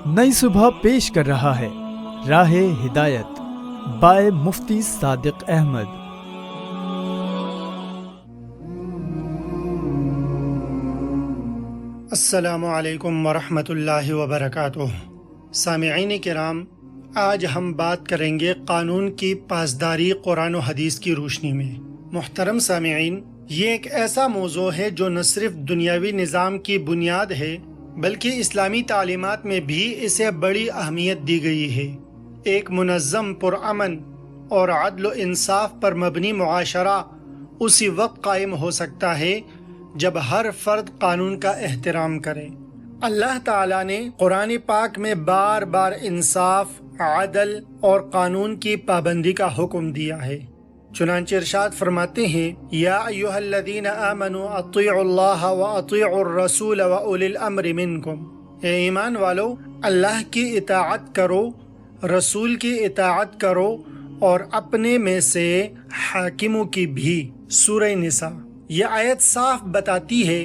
नई सुबह पेश कर रहा है राह हिदायत बाय मुफ्ती सादिक अहमद। अस्सलामु अलैकुम वरहमतुल्लाहि वबरकातुह। सामिईन किराम, आज हम बात करेंगे कानून की पासदारी कुरान और हदीस की रोशनी में। मुहतरम सामिईन, ये एक ऐसा मौजू है जो न सिर्फ दुनियावी निज़ाम की बुनियाद है बल्कि इस्लामी तालीमात में भी इसे बड़ी अहमियत दी गई है। एक मुनज़्ज़म, पुरअमन और अदल इंसाफ पर मबनी मुआशरा उसी वक्त कायम हो सकता है जब हर फर्द कानून का एहतराम करे। अल्लाह ताला ने कुरान पाक में बार बार इंसाफ, अदल और कानून की पाबंदी का हुक्म दिया है। चुनांचे इरशाद फरमाते हैं, या अय्युहल्लज़ीना आमनू अत्तिउल्लाह व अत्तिउर रसूल व उलिल अम्रि मिनकुम। ए ईमान वालो, अल्लाह की इताअत करो, रसूल की इताअत करो और अपने में से हाकिमों की भी। सूरह निसा। यह आयत साफ बताती है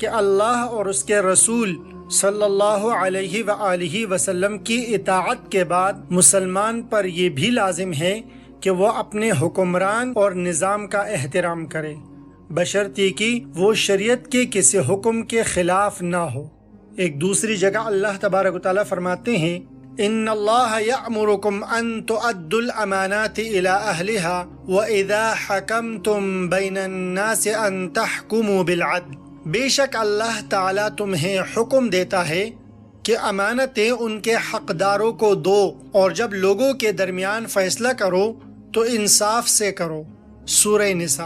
कि अल्लाह और उसके रसूल सल्लल्लाहु अलैहि व आलिहि वसल्लम की इताअत के बाद मुसलमान पर यह भी लाजिम है कि वो अपने हुक्मरान और निज़ाम का एहतराम करे, बशर्ते कि वो शरीयत के किसी हुक्म के खिलाफ ना हो। एक दूसरी जगह अल्लाह तबारक व तआला फरमाते हैं, इन्नल्लाह यअमुरुकुम अन तुअद्दुल अमानाति इला अहलिहा व इज़ा हकमतुम बैनन नास अन तहकुमू बिल अद्ल। बेशक अल्लाह ताला तुम्हें हुक्म देता है कि अमानतें उनके हकदारों को दो और जब लोगों के दरमियान फैसला करो तो इंसाफ से करो। सूरह निसा।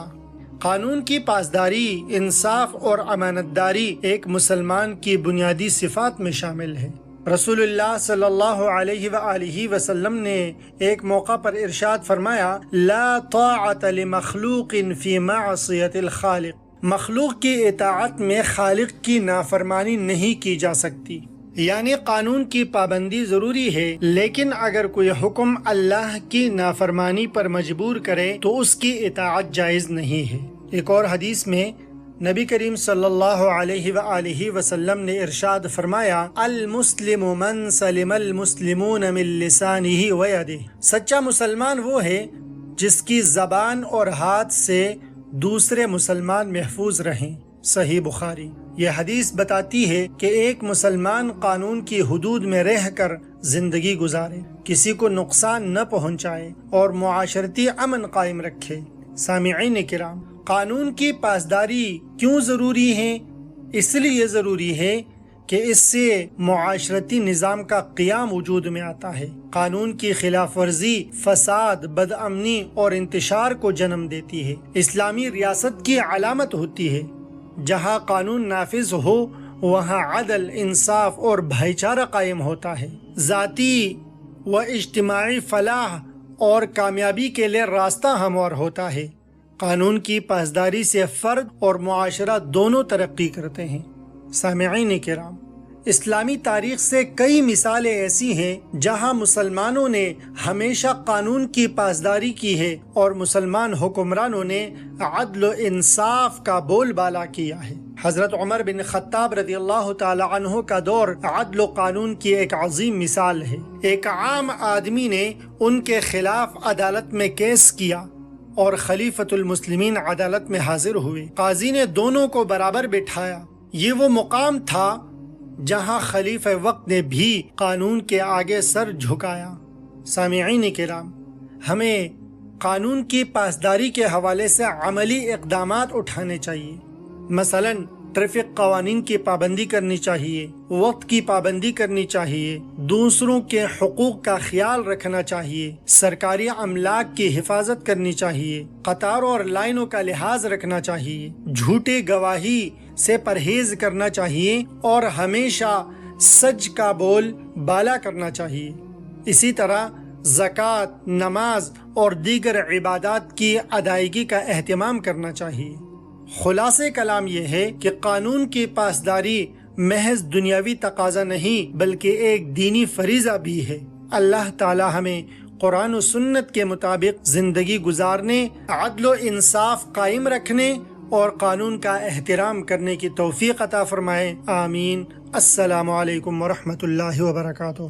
कानून की पासदारी, इंसाफ और अमानतदारी एक मुसलमान की बुनियादी सिफात में शामिल है। रसूलुल्लाह सल्लल्लाहु अलैहि व आलिहि वसल्लम ने एक मौका पर इरशाद फरमाया, ला ताअत लिमखलूकिन फी मअसियतिल खालिक। मखलूक की इताअत में खालिक की नाफरमानी नहीं की जा सकती। यानी कानून की पाबंदी जरूरी है, लेकिन अगर कोई हुक्म अल्लाह की नाफरमानी पर मजबूर करे तो उसकी इताअत जायज नहीं है। एक और हदीस में नबी करीम सल्लल्लाहु अलैहि व आलिहि वसल्लम ने इरशाद फरमाया, अल मुस्लिमु मन सलिमल मुस्लिमून मिन लिसानिही व यदिही। सच्चा मुसलमान वो है जिसकी जबान और हाथ से दूसरे मुसलमान महफूज रहें। सही बुखारी। यह हदीस बताती है कि एक मुसलमान कानून की हुदूद में रहकर जिंदगी गुजारे, किसी को नुकसान न पहुंचाए और मुआशरती अमन कायम रखे। सामिईन किराम, कानून की पासदारी क्यों जरूरी है? इसलिए जरूरी है कि इससे मुआशरती निज़ाम का क़ियाम वजूद में आता है। कानून की खिलाफ वर्जी फसाद, बदअमनी और इंतशार को जन्म देती है। इस्लामी रियासत की अलामत होती है। जहाँ कानून नाफिज हो वहाँ अदल, इंसाफ और भाईचारा कायम होता है। ज़ाती व इज्तिमाई फलाह और कामयाबी के लिए रास्ता हमवार होता है। कानून की पासदारी से फर्द और मुआशरा दोनों तरक्की करते हैं। सामिईन किराम, इस्लामी तारीख से कई मिसालें ऐसी हैं जहां मुसलमानों ने हमेशा कानून की पासदारी की है और मुसलमान हुक्मरानों ने अदल व इंसाफ का बोलबाला किया है। हजरत उमर बिन खत्ताब रज़ियल्लाहु ताला अन्हु का दौर अदल व कानून की एक अजीम मिसाल है। एक आम आदमी ने उनके खिलाफ अदालत में केस किया और खलीफतुल मुस्लिमीन अदालत में हाजिर हुए। काजी ने दोनों को बराबर बिठाया। ये वो मुकाम था जहां खलीफे वक्त ने भी कानून के आगे सर झुकाया। सामिईन किराम, हमें कानून की पासदारी के हवाले से अमली इक़दामात उठाने चाहिए। मसलन ट्रैफिक कवानीन की पाबंदी करनी चाहिए, वक्त की पाबंदी करनी चाहिए, दूसरों के हुकूक का ख्याल रखना चाहिए, सरकारी अमलाक की हिफाजत करनी चाहिए, कतारों और लाइनों का लिहाज रखना चाहिए, झूठे गवाही से परहेज करना चाहिए और हमेशा सच का बोल बाला करना चाहिए। इसी तरह ज़कात, नमाज और दीगर इबादत की अदायगी का एहतमाम करना चाहिए। खुलासे कलाम यह है कि कानून की पासदारी महज दुनियावी तकाजा नहीं बल्कि एक दीनी फरीजा भी है। अल्लाह ताला हमें कुरान और सुन्नत के मुताबिक जिंदगी गुजारने, अदल व इंसाफ कायम रखने اور قانون کا احترام کرنے کی توفیق عطا فرمائے، آمین۔ السلام علیکم ورحمۃ اللہ وبرکاتہ۔